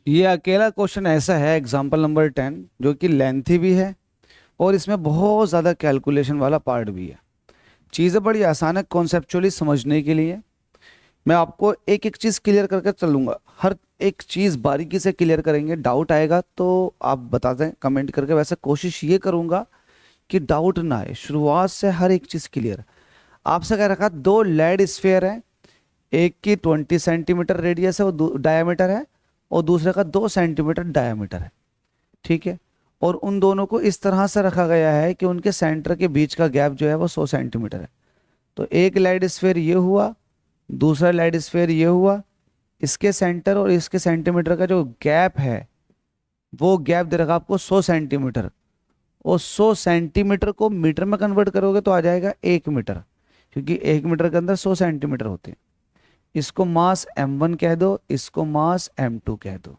ये अकेला क्वेश्चन ऐसा है एग्जाम्पल नंबर 10 जो कि लेंथी भी है और इसमें बहुत ज़्यादा कैलकुलेशन वाला पार्ट भी है। चीज़ें बड़ी आसान है कॉन्सेप्चुअली समझने के लिए। मैं आपको एक एक चीज़ क्लियर करके चलूँगा, हर एक चीज़ बारीकी से क्लियर करेंगे। डाउट आएगा तो आप बता दें कमेंट करके। वैसे कोशिश ये करूँगा कि डाउट ना आए, शुरुआत से हर एक चीज़ क्लियर। आपसे कह रखा दो लेड स्फेयर है, एक की 20 सेंटीमीटर रेडियस है, वो डायामीटर है, और दूसरे का 2 सेंटीमीटर डायामीटर है। ठीक है, और उन दोनों को इस तरह से रखा गया है कि उनके सेंटर के बीच का गैप जो है वो 100 सेंटीमीटर है। तो एक लाइट स्फीयर ये हुआ, दूसरा लाइट स्फीयर ये हुआ। इसके सेंटर और इसके सेंटीमीटर का जो गैप है वो गैप दे रखा आपको 100 सेंटीमीटर। और 100 सेंटीमीटर को मीटर में कन्वर्ट करोगे तो आ जाएगा 1 मीटर, क्योंकि 1 मीटर के अंदर 100 सेंटीमीटर होते हैं। इसको मास m1 कह दो, इसको मास m2 कह दो।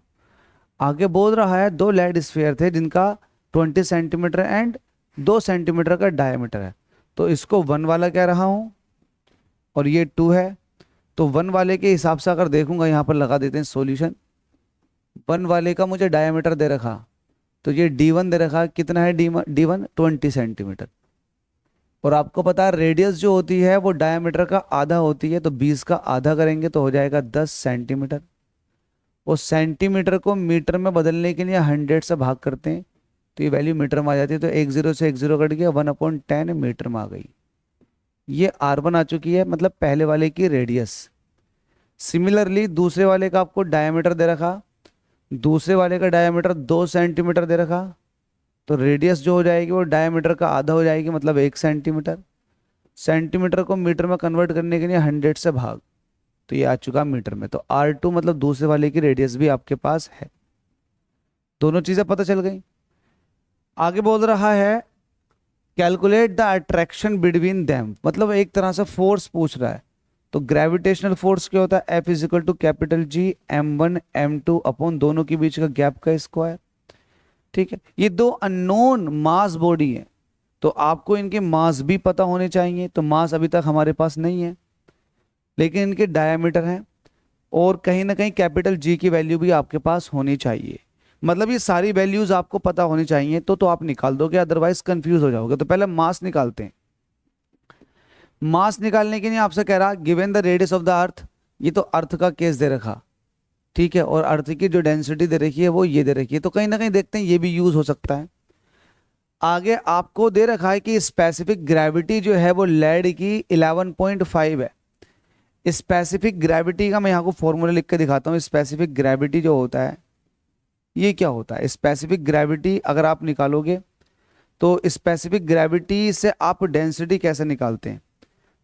आगे बोल रहा है दो लेड स्फीयर थे जिनका 20 सेंटीमीटर एंड 2 सेंटीमीटर का डायमीटर है। तो इसको वन वाला कह रहा हूं और ये टू है। तो वन वाले के हिसाब से अगर देखूंगा, यहां पर लगा देते हैं सॉल्यूशन। वन वाले का मुझे डायमीटर दे रखा, तो ये d1 दे रखा। कितना है d1? 20 सेंटीमीटर। और आपको पता है रेडियस जो होती है वो डायमीटर का आधा होती है, तो 20 का आधा करेंगे तो हो जाएगा 10 सेंटीमीटर। उस सेंटीमीटर को मीटर में बदलने के लिए 100 से भाग करते हैं तो ये वैल्यू मीटर में आ जाती है। तो एक जीरो से एक जीरो कट गया, 1/10 मीटर में आ गई। ये R1 आ चुकी है, मतलब पहले वाले की रेडियस। सिमिलरली दूसरे वाले का आपको डायमीटर दे रखा, दूसरे वाले का डायमीटर 2 सेंटीमीटर दे रखा। तो रेडियस जो हो जाएगी वो डायमीटर का आधा हो जाएगी, मतलब 1 सेंटीमीटर। सेंटीमीटर को मीटर में कन्वर्ट करने के लिए 100 से भाग, तो ये आ चुका मीटर में। तो R2 मतलब दूसरे वाले की रेडियस भी आपके पास है। दोनों चीजें पता चल गई। आगे बोल रहा है calculate the attraction between them, मतलब एक तरह से फोर्स पूछ रहा है। तो ग्रेविटेशनल फोर्स क्या होता है? F is equal to capital G m1 m2 upon दोनों के बीच का गैप का स्क्वायर। ठीक है, ये दो अननोन मास बॉडी है, तो आपको इनके मास भी पता होने चाहिए। तो मास अभी तक हमारे पास नहीं है, लेकिन इनके डायमीटर हैं, और कहीं ना कहीं कैपिटल जी की वैल्यू भी आपके पास होनी चाहिए। मतलब ये सारी वैल्यूज आपको पता होनी चाहिए, तो आप निकाल दोगे, अदरवाइज कंफ्यूज हो जाओगे। तो पहले मास निकालते हैं। मास निकालने के लिए आपसे कह रहा given the radius of the अर्थ। ये तो अर्थ का केस दे रखा, ठीक है, और अर्थ की जो डेंसिटी दे रखी है वो ये दे रखी है। तो कहीं ना कहीं देखते हैं ये भी यूज हो सकता है। आगे आपको दे रखा है कि स्पेसिफिक ग्रेविटी जो है वो लेड की 11.5 है। स्पेसिफिक ग्रेविटी का मैं यहाँ को फॉर्मूला लिख के दिखाता हूँ। स्पेसिफिक ग्रेविटी जो होता है ये क्या होता है? स्पेसिफिक ग्रेविटी अगर आप निकालोगे तो स्पेसिफिक ग्रेविटी से आप डेंसिटी कैसे निकालते हैं?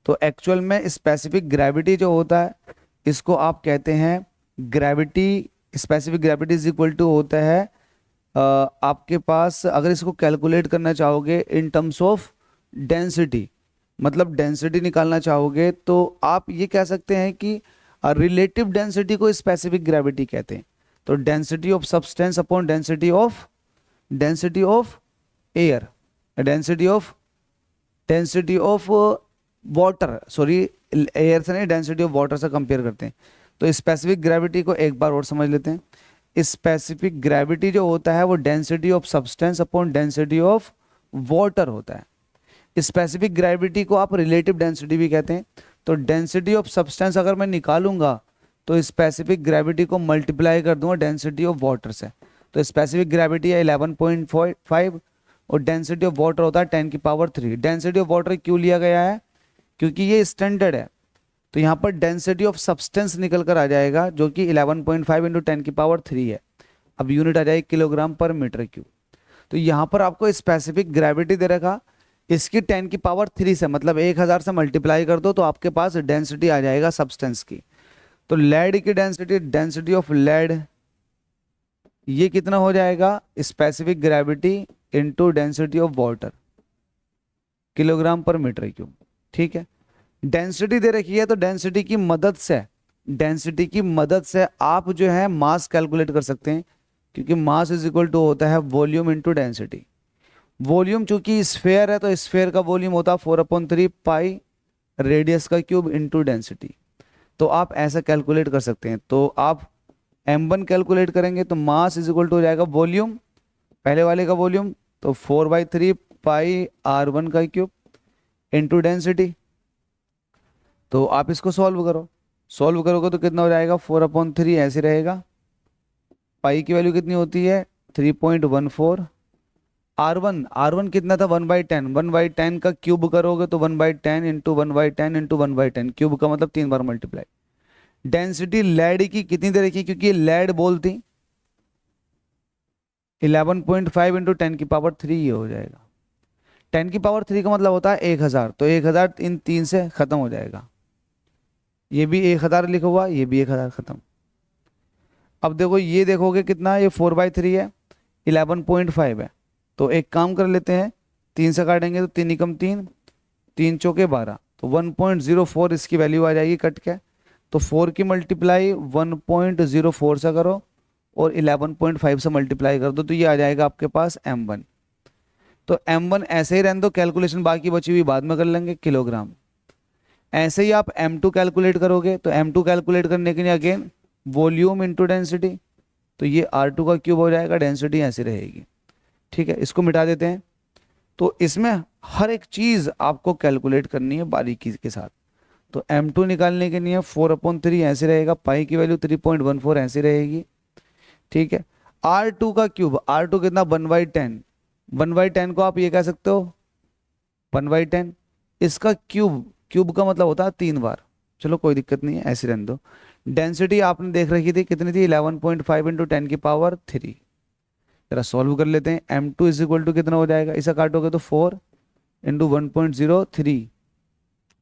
तो एक्चुअल में स्पेसिफिक ग्रेविटी जो होता है इसको आप कहते हैं gravity. Specific gravity is equal to होता है आपके पास, अगर इसको कैलकुलेट करना चाहोगे इन टर्म्स ऑफ डेंसिटी, मतलब डेंसिटी निकालना चाहोगे, तो आप ये कह सकते हैं कि रिलेटिव डेंसिटी को स्पेसिफिक ग्रेविटी कहते हैं। तो density of substance upon density of air, density of water, sorry air से नहीं, डेंसिटी ऑफ वाटर से कंपेयर करते हैं। तो स्पेसिफिक ग्रेविटी को एक बार और समझ लेते हैं। स्पेसिफिक ग्रेविटी जो होता है वो density of substance upon density of water होता है। स्पेसिफिक ग्रेविटी को आप रिलेटिव डेंसिटी भी कहते हैं। तो डेंसिटी ऑफ सब्सटेंस अगर मैं निकालूंगा तो स्पेसिफिक ग्रेविटी को मल्टीप्लाई कर दूंगा डेंसिटी ऑफ वाटर से। तो स्पेसिफिक ग्रेविटी है 11.5 और डेंसिटी ऑफ वाटर होता है 10⁻3। डेंसिटी ऑफ वाटर क्यों लिया गया है? क्योंकि ये स्टैंडर्ड है। तो यहाँ पर डेंसिटी ऑफ सब्सटेंस निकल कर आ जाएगा जो कि 11.5 इंटू 10⁻3 है। अब यूनिट आ जाएगी किलोग्राम पर मीटर क्यूब। तो यहाँ पर आपको स्पेसिफिक ग्रेविटी दे रखा, इसकी 10⁻3 से मतलब 1000 से मल्टीप्लाई कर दो तो आपके पास डेंसिटी आ जाएगा सब्सटेंस की। तो लेड की डेंसिटी, डेंसिटी ऑफ लेड, ये कितना हो जाएगा? Specific gravity into density of water kilogram पर मीटर क्यूब। ठीक है, डेंसिटी दे रखी है तो डेंसिटी की मदद से आप जो है मास कैलकुलेट कर सकते हैं, क्योंकि मास इज इक्वल टू होता है वॉल्यूम इंटू डेंसिटी। वॉल्यूम चूंकि स्फेयर है तो स्फेयर का वॉल्यूम होता है 4/3 पाई रेडियस का क्यूब इंटू डेंसिटी। तो आप ऐसा कैलकुलेट कर सकते हैं। तो आप M1 कैलकुलेट करेंगे तो मास इज इक्वल टू हो जाएगा वॉल्यूम, पहले वाले का वॉल्यूम, तो 4/3 पाई R1 का क्यूब इंटू डेंसिटी। तो आप इसको सॉल्व करो, सॉल्व करोगे तो कितना हो जाएगा 4/3 ऐसे रहेगा, पाई की वैल्यू कितनी होती है 3.14। आर वन कितना था 1/10, 1/10 का क्यूब करोगे तो 1/10 इंटू 1/10 इंटू 1/10, क्यूब का मतलब 3 बार मल्टीप्लाई। डेंसिटी लेड की कितनी तरह की, क्योंकि लेड बोलती 11.5 इंटू 10⁻³ ये हो जाएगा। 10⁻³ का मतलब होता है 1000, तो 1000 इन 3 से खत्म हो जाएगा, ये भी 1000 लिखा हुआ, ये भी 1000 खत्म। अब देखो ये देखोगे कितना, ये 4/3 है, 11.5 है, तो एक काम कर लेते हैं, 3 से काटेंगे तो 3 एकम 3, 3 चौके 12, तो 1.04 इसकी वैल्यू आ जाएगी कट के। तो 4 की मल्टीप्लाई 1.04 से करो और 11.5 से मल्टीप्लाई कर दो, तो ये आ जाएगा आपके पास M1। तो M1 ऐसे ही रहने दो, कैलकुलेशन बाकी बची हुई बाद में कर लेंगे, किलोग्राम। ऐसे ही आप M2 कैलकुलेट करोगे, तो M2 कैलकुलेट करने के लिए अगेन वॉल्यूम इंटू डेंसिटी, तो ये R2 का क्यूब हो जाएगा, डेंसिटी ऐसी रहेगी। ठीक है, इसको मिटा देते हैं। तो इसमें हर एक चीज़ आपको कैलकुलेट करनी है बारीकी के साथ। तो M2 निकालने के लिए 4/3 ऐसे रहेगा, पाई की वैल्यू 3.14 ऐसी रहेगी। ठीक है, R2 का क्यूब, R2 कितना 1/10, 1/10 को आप ये कह सकते हो 1/10, इसका क्यूब, क्यूब का मतलब होता है 3 बार, चलो कोई दिक्कत नहीं है ऐसे रहने दो। डेंसिटी आपने देख रखी थी कितनी थी 11.5 इंटू 10⁻³ जरा सॉल्व कर लेते हैं। M2 इज इक्वल टू कितना हो जाएगा, इसे काटोगे तो 4 इंटू 1.03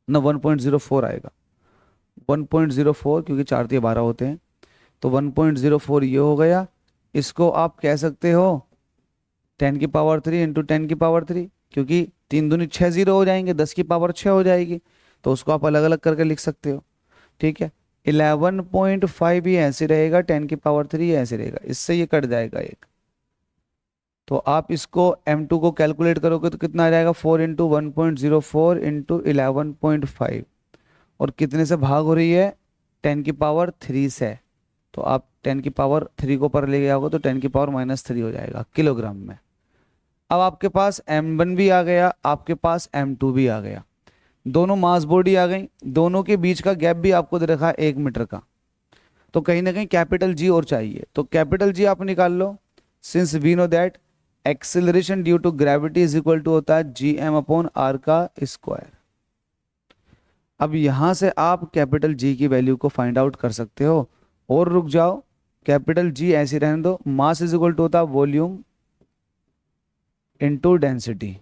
ना 1.04 आएगा, 1.04 क्योंकि 4 से 12 होते हैं, तो 1.04 ये हो गया। इसको आप कह सकते हो 10⁻³ इंटू 10⁻³, क्योंकि 3 दूनी 6 जीरो हो जाएंगे, 10⁻6 हो जाएगी, तो उसको आप अलग अलग करके लिख सकते हो। ठीक है, 11.5 ये ऐसे रहेगा, 10⁻³ ये ऐसे रहेगा, इससे ये कट जाएगा एक। तो आप इसको M2 को कैलकुलेट करोगे तो कितना आ जाएगा 4 इंटू 1.04 इंटू 11.5, और कितने से भाग हो रही है 10⁻³ से, तो आप 10⁻³ को ऊपर ले आओगे तो 10⁻³ हो जाएगा किलोग्राम में। अब आपके पास M1 भी आ गया, आपके पास M2 भी आ गया, दोनों मास बॉडी आ गई, दोनों के बीच का गैप भी आपको दे रखा है 1 मीटर का, तो कहीं ना कहीं कैपिटल G और चाहिए, तो कैपिटल G आप निकाल लो। Since we know that acceleration due to gravity is equal to होता है Gm/r का स्क्वायर। अब यहां से आप कैपिटल G की वैल्यू को फाइंड आउट कर सकते हो, और रुक जाओ, कैपिटल G ऐसे रहने दो, मास इज इक्वल टू होता है वॉल्यूम इनटू डेंसिटी।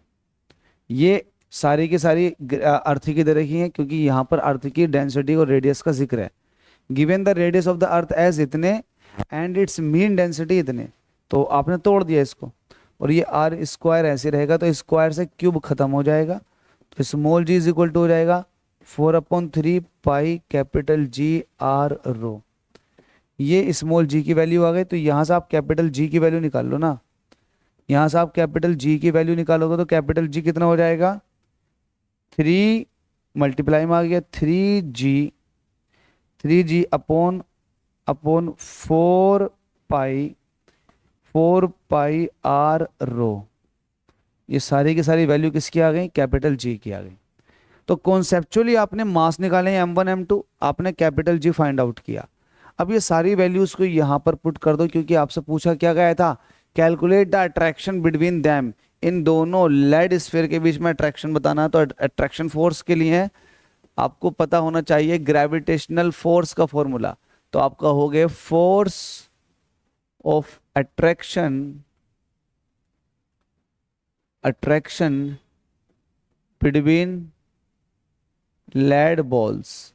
ये सारी की सारी अर्थ की तरह की है, क्योंकि यहाँ पर अर्थ की डेंसिटी और रेडियस का जिक्र है। Given the radius of the earth as इतने एंड इट्स मीन डेंसिटी इतने, तो आपने तोड़ दिया इसको, और ये आर स्क्वायर ऐसे रहेगा, तो स्क्वायर से क्यूब खत्म हो जाएगा, तो small g is equal to हो जाएगा 4/3 pi capital G R rho. ये स्मॉल जी की वैल्यू आ गई, तो यहाँ से आप कैपिटल G की वैल्यू निकाल लो ना, यहाँ से आप कैपिटल G की वैल्यू निकालोगे तो कैपिटल G कितना हो जाएगा 3 मल्टीप्लाई में आ गया 3G अपॉन 4 पाई R रो। ये सारी की सारी वैल्यू किसकी आ गई, कैपिटल G की आ गई। तो कॉन्सेप्चुअली आपने मास निकाले M1 M2, आपने कैपिटल G फाइंड आउट किया। अब ये सारी वैल्यूज को यहाँ पर पुट कर दो, क्योंकि आपसे पूछा क्या गया था, calculate the attraction between them, इन दोनों लेड स्फीयर के बीच में अट्रैक्शन बताना। तो अट्रैक्शन फोर्स के लिए आपको पता होना चाहिए ग्रेविटेशनल फोर्स का फॉर्मूला, तो आपका हो गया force of attraction between lead balls,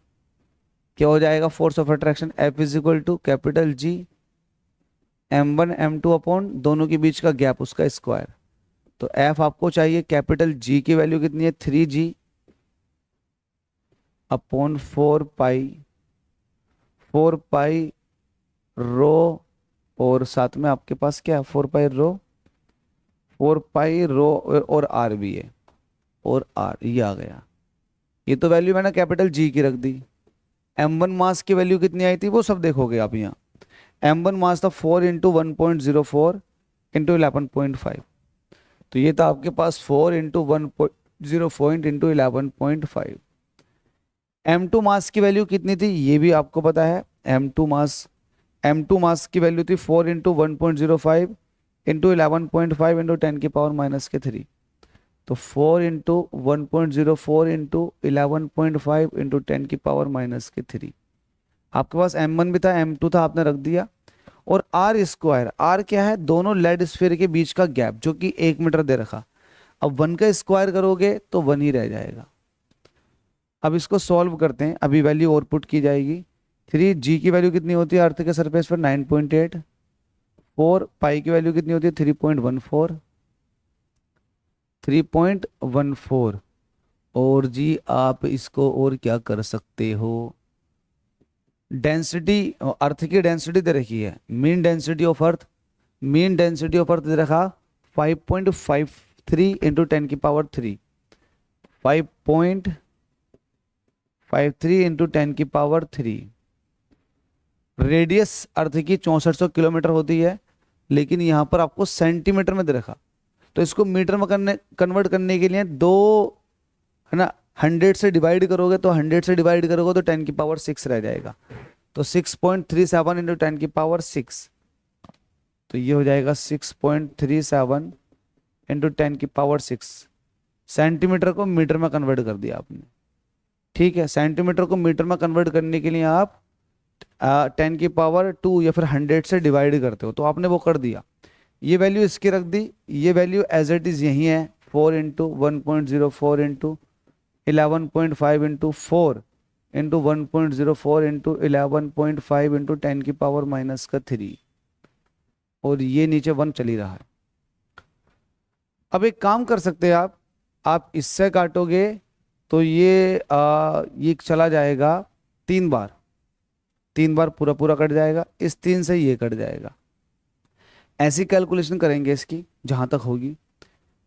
क्या हो जाएगा force of attraction F is equal to capital G M1 M2 upon दोनों के बीच का गैप उसका स्क्वायर। तो F आपको चाहिए, कैपिटल G की वैल्यू कितनी है 3G अपॉन 4 पाई रो, और साथ में आपके पास क्या है 4 पाई रो और R भी है, और R ये आ गया। ये तो वैल्यू मैंने कैपिटल G की रख दी। M1 मास की वैल्यू कितनी आई थी वो सब देखोगे आप यहाँ, M1 मास था 4 इंटू 1.04 इंटू 11.5। तो ये था आपके पास 4 इंटू 1.04 इंटू 11.5। M2 मास की वैल्यू कितनी थी ये भी आपको पता है। M2 मास की वैल्यू थी 4 इंटू 1.05 इंटू 11.5 इंटू 10⁻³ तो 4 इंटू 1.04 इंटू 11.5 इंटू 10⁻³ आपके पास M1 भी था, M2 था, आपने रख दिया। और आर स्क्वायर, आर क्या है, दोनों लेड स्फीयर के बीच का गैप जो कि 1 मीटर दे रखा। अब 1 का स्क्वायर करोगे तो 1 ही रह जाएगा। अब इसको सॉल्व करते हैं, अभी वैल्यू और पुट की जाएगी। 3g की वैल्यू कितनी होती है अर्थ के सरफेस पर 9.8। 4 पाई की वैल्यू कितनी होती है 3.14। 3.14। और जी आप इसको और क्या कर सकते हो, डेंसिटी, अर्थ की डेंसिटी दे रखी है, mean density of earth, mean density of earth दे रखा 5.53 इंटू 10⁻³ 5.53 इंटू 10⁻³। रेडियस अर्थ की 6400 किलोमीटर होती है, लेकिन यहाँ पर आपको सेंटीमीटर में दे रखा। तो इसको मीटर में कन्वर्ट करने के लिए दो, है ना, 100 से डिवाइड करोगे तो 100 से डिवाइड करोगे तो 10⁻6 रह जाएगा। तो 6.37 इंटू 10⁻6, तो ये हो जाएगा 6.37 इंटू 10⁻6। सेंटीमीटर को मीटर में कन्वर्ट कर दिया आपने। ठीक है, सेंटीमीटर को मीटर में कन्वर्ट करने के लिए आप 10⁻2 या फिर 100 से डिवाइड करते हो, तो आपने वो कर दिया। ये वैल्यू इसकी रख दी, ये वैल्यू एज इट इज यही है 4 into 1.04 into 11.5 into 4 into 1.04 into 11.5 into 10⁻³ और ये नीचे 1 चली रहा है। अब एक काम कर सकते हैं आप इससे काटोगे तो ये चला जाएगा 3 बार, 3 बार पूरा पूरा कट जाएगा, इस 3 से ये कट जाएगा। ऐसी कैलकुलेशन करेंगे इसकी जहां तक होगी।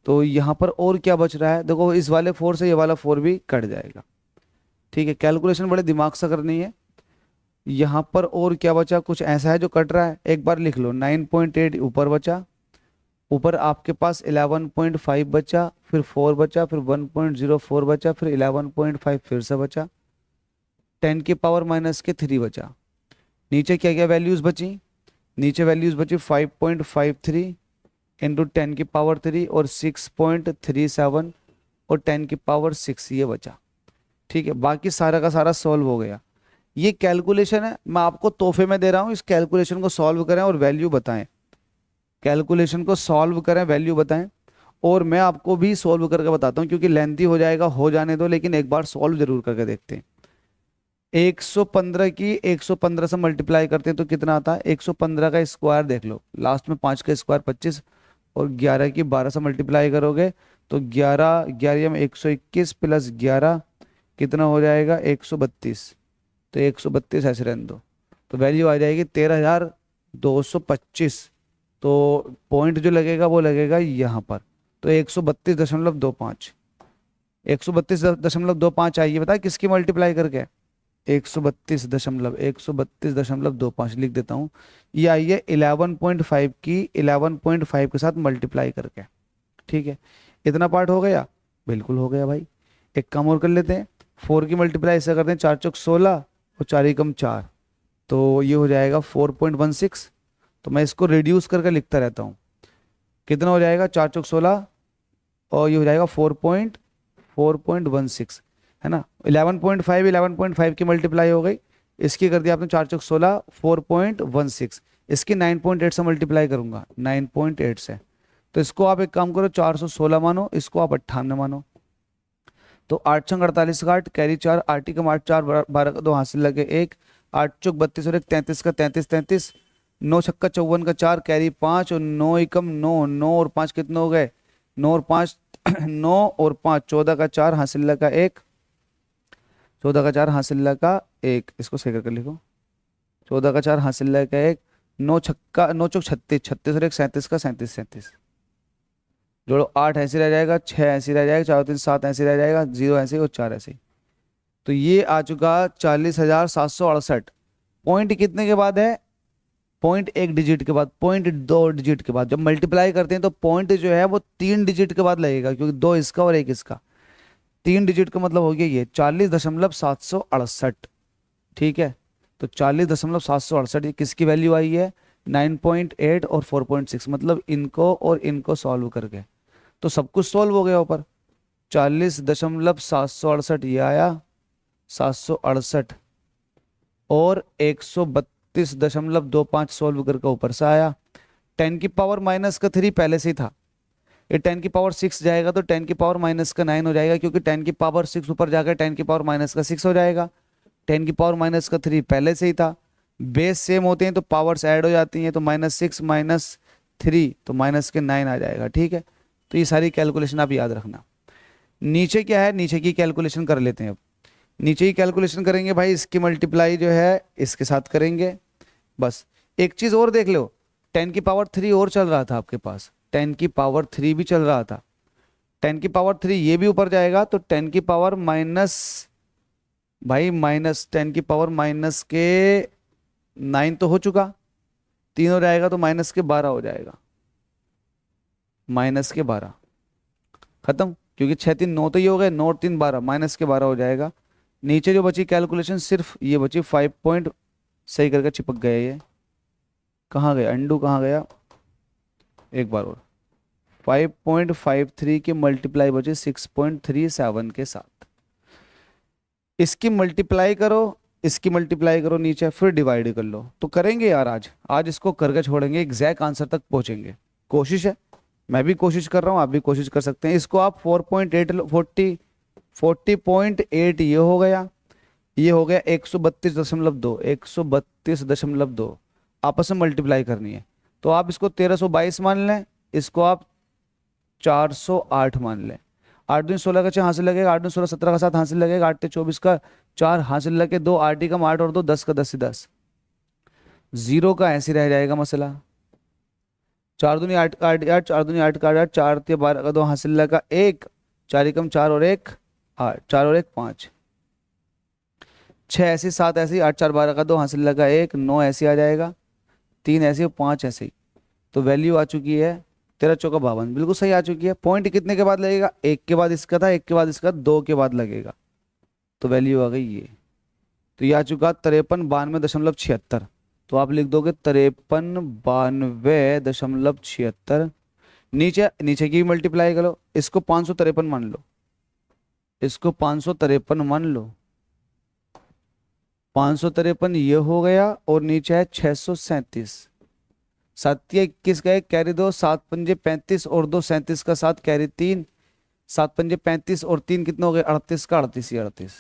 तो यहाँ पर और क्या बच रहा है, देखो इस वाले 4 से ये वाला 4 भी कट जाएगा। ठीक है, कैलकुलेशन बड़े दिमाग से करनी है। यहाँ पर और क्या बचा, कुछ ऐसा है जो कट रहा है, एक बार लिख लो। 9.8 ऊपर बचा, ऊपर आपके पास 11.5 बचा, फिर 4 बचा, फिर 1.04 बचा, फिर 11.5 फिर से बचा, 10⁻³ बचा। नीचे क्या क्या वैल्यूज बची, नीचे वैल्यूज बची 5.53 इंटू 10⁻³ और 6.37 और 10⁻6 ये बचा। ठीक है, बाकी सारा का सारा सॉल्व हो गया। ये कैलकुलेशन है, मैं आपको तोहफे में दे रहा हूं, इस कैलकुलेशन को सॉल्व करें और वैल्यू बताएं। कैलकुलेशन को सॉल्व करें, वैल्यू बताएं, और मैं आपको भी सॉल्व करके बताता हूं, क्योंकि लेंथी हो जाएगा, हो जाने दो, लेकिन एक बार सॉल्व जरूर करके देखते हैं। 115 की 115 से मल्टीप्लाई करते हैं तो कितना आता है, 115 का स्क्वायर देख लो, लास्ट में 5 का स्क्वायर 25, और 11 की 12 से मल्टीप्लाई करोगे तो 11 11 में 121 प्लस 11 कितना हो जाएगा 132। तो 132 ऐसे रहने दो, तो वैल्यू आ जाएगी 13,225। तो पॉइंट जो लगेगा वो लगेगा यहाँ पर, तो 132.25, 132.25 आइए, बताए किसकी मल्टीप्लाई करके, 132.25 लिख देता हूँ। ये आई है 11.5 की 11.5 के साथ मल्टीप्लाई करके। ठीक है, इतना पार्ट हो गया, बिल्कुल हो गया भाई। एक काम और कर लेते हैं, 4 की मल्टीप्लाई ऐसा करते हैं, 4 चौक 16 और 4 एकम 4, तो ये हो जाएगा 4.16। तो मैं इसको रिड्यूस करके लिखता रहता हूँ, कितना हो जाएगा 4 चौक 16 और ये हो जाएगा 4.16, है ना। 11.5 की मल्टीप्लाई हो गई, इसकी कर दिया आपने 4 चौक 16 4.16, इसकी 9.8 से मल्टीप्लाई करूंगा, 9.8 से। तो इसको आप एक काम करो 416 मानो, इसको आप 98 मानो। तो 8 छंग 48 का 8 कैरी 4 8 कम 8 4 12 का 2 हासिल लगे 1 8 चौक 32 और 1 33 का 33 9 छक्का 54 का 4 कैरी 5 और 9 एकम 9 9 और 5 कितने हो गए 9 और 5 9 और 5 14 का 4 हासिल लगा 1 14 का 4 हासिल लगा 1, इसको सही करके लिखो 14 का 4 हासिल लगा 1 9 छक्का 9 चौक 36 36 और 1 37 का 37 जोड़ो 8 ऐसे रह जाएगा 6 ऐसे रह जाएगा 4 3 7 ऐसे रह जाएगा 0 ऐसे और 4 ऐसे। तो ये आ चुका 40,768। पॉइंट कितने के बाद है पॉइंट एक डिजिट के बाद, पॉइंट दो डिजिट के बाद। जब मल्टीप्लाई करते हैं तो पॉइंट जो है वो 3 डिजिट के बाद लगेगा, क्योंकि 2 इसका और 1 इसका। 3 डिजिट का मतलब हो गया ये 40,768। ठीक है, तो 40,768 ये किसकी वैल्यू आई है? 9.8 और 4.6, मतलब इनको और इनको सॉल्व करके तो सब कुछ सॉल्व हो गया ऊपर। 40,768 ये आया, 768 और 132.25 सॉल्व करके ऊपर से आया। 10⁻³ पहले से ही था, ये 10⁻6 जाएगा तो 10⁻⁻9 हो जाएगा, क्योंकि 10⁻6 ऊपर जाकर 10⁻⁻6 हो जाएगा। 10⁻³ पहले से ही था, बेस सेम होते हैं तो पावर्स ऐड हो जाती हैं, तो -6 -3 तो -9 आ जाएगा। ठीक है, तो ये सारी कैलकुलेशन आप याद रखना। नीचे क्या है, नीचे की कैलकुलेशन कर लेते हैं। अब नीचे की कैलकुलेशन करेंगे भाई, इसकी मल्टीप्लाई जो है इसके साथ करेंगे। बस एक चीज़ और देख लो, 10⁻³ और चल रहा था आपके पास, 10⁻³ भी चल रहा था। 10⁻³ ये भी ऊपर जाएगा तो 10⁻⁻, भाई -10⁻⁻के 9 तो हो चुका, 3 हो जाएगा तो -12 हो जाएगा, -12 खत्म, क्योंकि 6 3 9 तो ये हो गए, 9 3 12, -12 हो जाएगा। नीचे जो बची कैलकुलेशन सिर्फ ये बची 5 पॉइंट, सही करके चिपक गया ये, कहाँ गया अंडू, कहाँ गया, एक बार और, 5.53 की मल्टीप्लाई बची 6.37 के साथ। इसकी मल्टीप्लाई करो, इसकी मल्टीप्लाई करो नीचे, फिर डिवाइड कर लो। तो करेंगे यार, आज इसको करके छोड़ेंगे, एग्जैक्ट आंसर तक पहुंचेंगे। कोशिश है, मैं भी कोशिश कर रहा हूँ, आप भी कोशिश कर सकते हैं। इसको आप 40.8 ये हो गया, ये हो गया 132.2, 132.2 आपस में मल्टीप्लाई करनी है। तो आप इसको 1322 मान लें, इसको आप 408 मान लें। 8 दूनी 16 का 6 हासिल लगेगा, 8 दूनी 16 17 का 7 हासिल लगेगा, 8 24 का 4 हासिल लगे, 2 8 कम 8 और 2 10 का 10 से 10, जीरो का ऐसे रह जाएगा मसला। 4 दूनी 8 का 8, 4 दूनी 8 का 8, 4 12 का 2 हासिल लगा 1, 4 कम 4 और 1 8, 4 और 1 5, 6 ऐसी 7 ऐसी, 8 4 12 का 2 हासिल लगा 1, 9 ऐसे आ जाएगा, 3 ऐसे 5 ऐसे ही। तो वैल्यू आ चुकी है 13 चौका 52, बिल्कुल सही आ चुकी है। पॉइंट कितने के बाद लगेगा? 1 के बाद इसका था, 1 के बाद इसका, 2 के बाद लगेगा, तो वैल्यू आ गई ये। तो ये आ चुका 53 92.76। तो आप लिख दोगे 53 92.76। नीचे नीचे की मल्टीप्लाई करो, इसको 553 मान लो, इसको 553 मान लो, 553 ये हो गया, और नीचे है 637, 7 21 गए, कैरी 2, 7 पंजे 35 और 2 37 का 7 कैरी 3, 7 पंजे 35 और 3 कितने हो गए? 38 का 38 ही 38,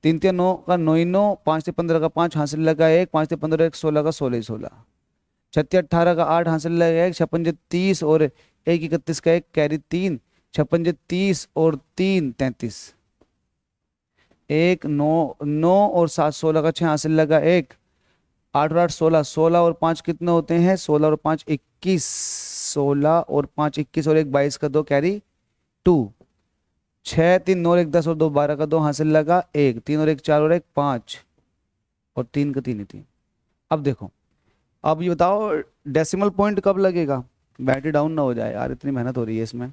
3 3 9 का 9 ही 9, 5 15 का 5 हासिल लगा 1, 5 15 1 16 का 16 ही 16, 6 18 का 8 हासिल लगा 1, 6 पंजे 30 और 1 31 का 1 कैरी 3, 6 पंजे 30 और 3 33, 1 9 9 और 7 16 का 6 हासिल लगा 1, 8 और 8 16, 16 और 5 कितने होते हैं? 16 और 5 21, 16 और 5 21 और 1 22 का 2 कैरी 2, 6 3 9 और 1 10 और 2 12 का 2 हासिल लगा 1, 3 और 1 4 और 1 5 और 3 का 3 ही 3। अब देखो, अब ये बताओ डेसिमल पॉइंट कब लगेगा? बैटरी डाउन ना हो जाए यार, इतनी मेहनत हो रही है इसमें।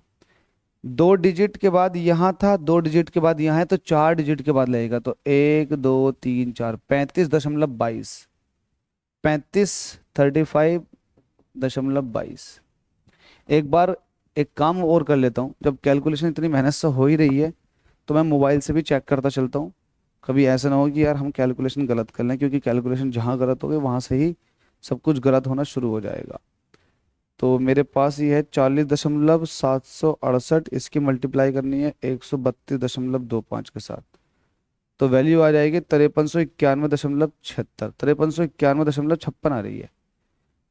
2 डिजिट के बाद यहाँ था, 2 डिजिट के बाद यहाँ है, तो 4 डिजिट के बाद लगेगा। तो 1 2 3 4, 35.22, 35 एक बार एक काम और कर लेता हूँ, जब कैलकुलेशन इतनी मेहनत से हो ही रही है तो मैं मोबाइल से भी चेक करता चलता हूँ, कभी ऐसा ना हो कि यार हम कैलकुलेशन गलत कर लें, क्योंकि कैलकुलेशन जहाँ गलत हो गई वहाँ से ही सब कुछ गलत होना शुरू हो जाएगा। तो मेरे पास ये है 40,768, इसकी मल्टीप्लाई करनी है 132.25 के साथ, तो वैल्यू आ जाएगी 5391.76, 5391.56 आ रही है,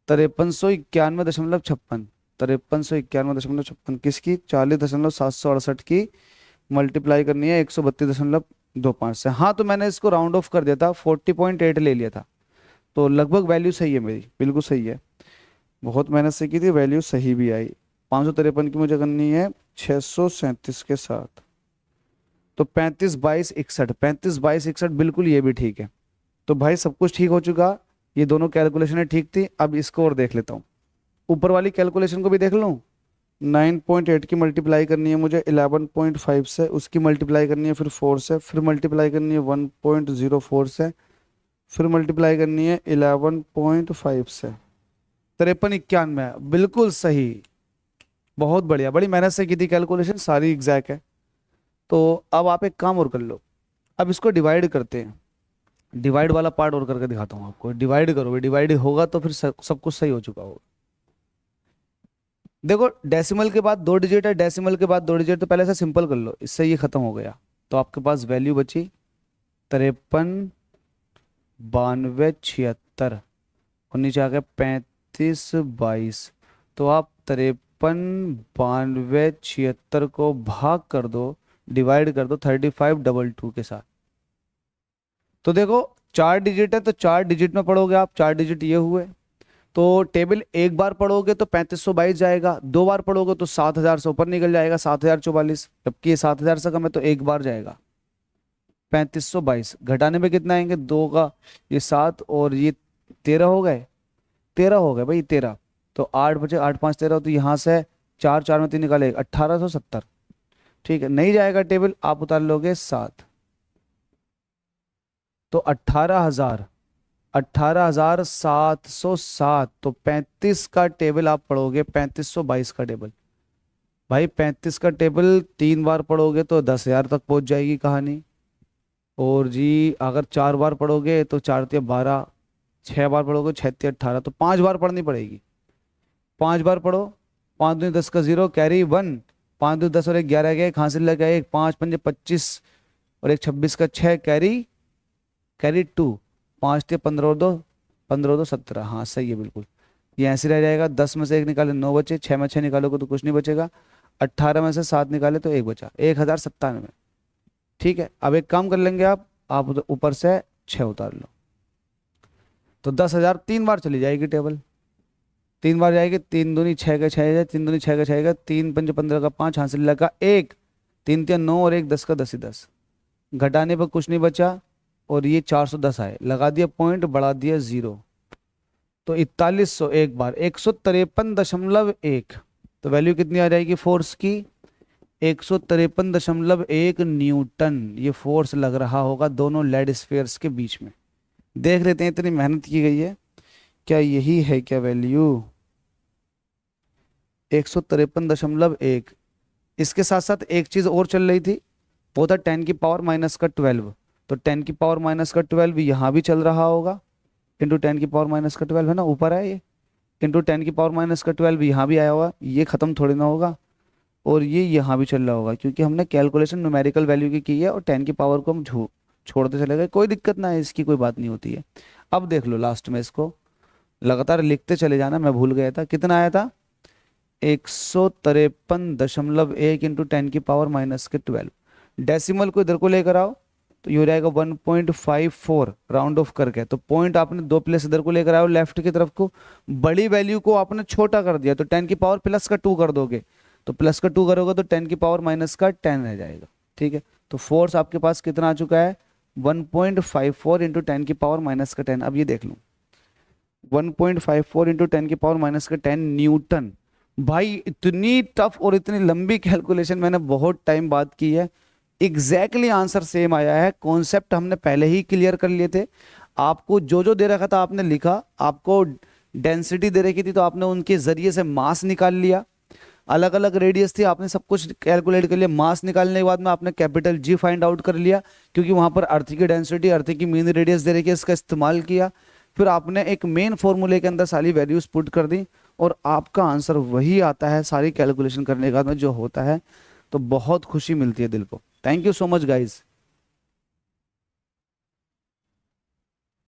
5391.56, 5391.56 किसकी? 40,768 की मल्टीप्लाई करनी है 132.25 से। हाँ, तो मैंने इसको राउंड ऑफ कर दिया था, 40.8 ले लिया था, तो लगभग वैल्यू सही है मेरी, बिल्कुल सही है। बहुत मेहनत से की थी, वैल्यू सही भी आई। 553 की मुझे करनी है 637 के साथ, तो 35 22 61, 35 22 61 बिल्कुल ये भी ठीक है। तो भाई सब कुछ ठीक हो चुका, ये दोनों कैलकुलेशनें ठीक थी। अब इसको और देख लेता हूँ, ऊपर वाली कैलकुलेशन को भी देख लूँ। 9.8 की मल्टीप्लाई करनी है मुझे 11.5 से, उसकी मल्टीप्लाई करनी है फिर 4 से, फिर मल्टीप्लाई करनी है 1.04 से, फिर मल्टीप्लाई करनी है 11.5 से। 5391 बिल्कुल सही, बहुत बढ़िया, बड़ी मेहनत से की थी कैलकुलेशन, सारी एग्जैक्ट है। तो अब आप एक काम और कर लो, अब इसको डिवाइड करते हैं। डिवाइड वाला पार्ट और करके दिखाता हूँ आपको। डिवाइड करोगे, डिवाइड होगा तो फिर सब कुछ सही हो चुका होगा। देखो डेसिमल के बाद 2 डिजिट है, डेसिमल के बाद 2 डिजिट, तो पहले से सिंपल कर लो, इससे ये खत्म हो गया। तो आपके पास वैल्यू बची 53 92 76 और नीचे आ गया 35 22। तो आप 53 92 76 को भाग कर दो, डिवाइड कर दो 3522 के साथ। तो देखो 4 डिजिट है तो 4 डिजिट में पढ़ोगे आप, 4 डिजिट ये हुए। तो टेबल एक बार पढ़ोगे तो 3522 जाएगा, 2 बार पढ़ोगे तो 7000 से ऊपर निकल जाएगा, 7044। जबकि ये 7000 से कम है तो एक बार जाएगा। 3522 घटाने में कितना आएंगे, 2 का ये 7 और ये 13 हो गए, 13 हो गए भाई 13। तो 8 बचे, 8 5 13, तो यहाँ से 4 4 में 3 निकाले 1870। ठीक है, नहीं जाएगा टेबल, आप उतार लोगे 7। तो 18,707। तो 35 का टेबल आप पढ़ोगे, 3522 का टेबल। भाई 35 का टेबल 3 बार पढ़ोगे तो 10,000 तक पहुंच जाएगी कहानी। और जी अगर 4 बार पढ़ोगे तो 4 तिया 12, 6 बार पढ़ोगे 6 तिया 18, तो 5 बार पढ़नी पड़ेगी। 5 बार पढ़ो, 5 दूनी 10 का 0 कैरी 1, 5 दूनी 10 और 1 11 गया, एक हासिल लगा, एक 5 पंजे 25 और एक 26 का 6 कैरी, कैरी 2, 5 तिया 15 और 2, 15 और 2 17। हाँ सही है बिल्कुल, ये ऐसे रह जाएगा। 10 में से 1 निकाले 9 बचे, 6 में 6 निकालोगे तो कुछ नहीं बचेगा, 18 में से 7 निकाले तो 1 बचा, 1097। ठीक है, अब एक काम कर लेंगे आप ऊपर से 6 उतार लो, तो 10,000 3 बार चली जाएगी टेबल, 3 बार जाएगी। 3 दूनी 6 का 6 है, 3 दूनी 6 का 6 का, 3 पंजे 15 का 5 हासिल लगा 1, 3 तिया 9 और 1 10 का 10 ही 10। घटाने पर कुछ नहीं बचा और ये 410 आए, लगा दिया पॉइंट, बढ़ा दिया 0। तो 4100 एक बार 153.1। तो वैल्यू कितनी आ जाएगी फोर्स की, 153.1 न्यूटन। ये फोर्स लग रहा होगा दोनों लेड स्फीयर्स के बीच में। देख लेते हैं, इतनी मेहनत की गई है, क्या यही है क्या वैल्यू, 153.1। इसके साथ साथ एक चीज और चल रही थी, वो था 10 की पावर माइनस का 12। तो 10 की पावर माइनस का 12 यहाँ भी चल रहा होगा, इंटू 10 की पावर माइनस का 12 है ना, ऊपर है ये, इंटू 10 की पावर माइनस का 12 यहाँ भी आया होगा, ये खत्म थोड़ी ना होगा। और ये यहाँ भी चल रहा होगा, क्योंकि हमने कैलकुलेशन न्यूमेरिकल वैल्यू की है और 10 की पावर को हम छोड़ते चले गए। कोई दिक्कत ना है, इसकी कोई बात नहीं होती है। अब देख लो लास्ट में, इसको लगातार लिखते चले जाना, मैं भूल गया था कितना आया था, 153.1 इंटू 10 की पावर माइनस के 12। डेसिमल को इधर को लेकर आओ तो ये हो जाएगा 1.54 राउंड ऑफ करके। तो पॉइंट आपने 2 प्लेस इधर को लेकर आओ लेफ्ट की तरफ को, बड़ी वैल्यू को आपने छोटा कर दिया, तो 10 की पावर प्लस का 2 कर दोगे, तो प्लस का 2 करोगे तो 10 की पावर माइनस का 10 रह जाएगा। ठीक है, तो फोर्स आपके पास कितना आ चुका है, 1.54 इंटू 10 की पावर माइनस का 10। अब ये देख लूँ, 1.54 इंटू 10 की पावर माइनस का 10 न्यूटन। भाई इतनी टफ और इतनी लंबी कैलकुलेशन मैंने बहुत टाइम बाद की है, एग्जैक्टली आंसर सेम आया है। कॉन्सेप्ट हमने पहले ही क्लियर कर लिए थे, आपको जो जो दे रखा था आपने लिखा, आपको डेंसिटी दे रखी थी तो आपने उनके जरिए से मास निकाल लिया, अलग अलग रेडियस थी आपने सब कुछ कैलकुलेट कर लिया। मास निकालने के बाद में आपने कैपिटल जी फाइंड आउट कर लिया, क्योंकि वहां पर अर्थ की डेंसिटी, अर्थ की मीन रेडियस दे रखी है, इसका इस्तेमाल किया। फिर आपने एक मेन फॉर्मूले के अंदर सारी वैल्यूज पुट कर दी और आपका आंसर वही आता है सारी कैलकुलेशन करने के बाद में जो होता है। तो बहुत खुशी मिलती है दिल को। Thank you so much guys.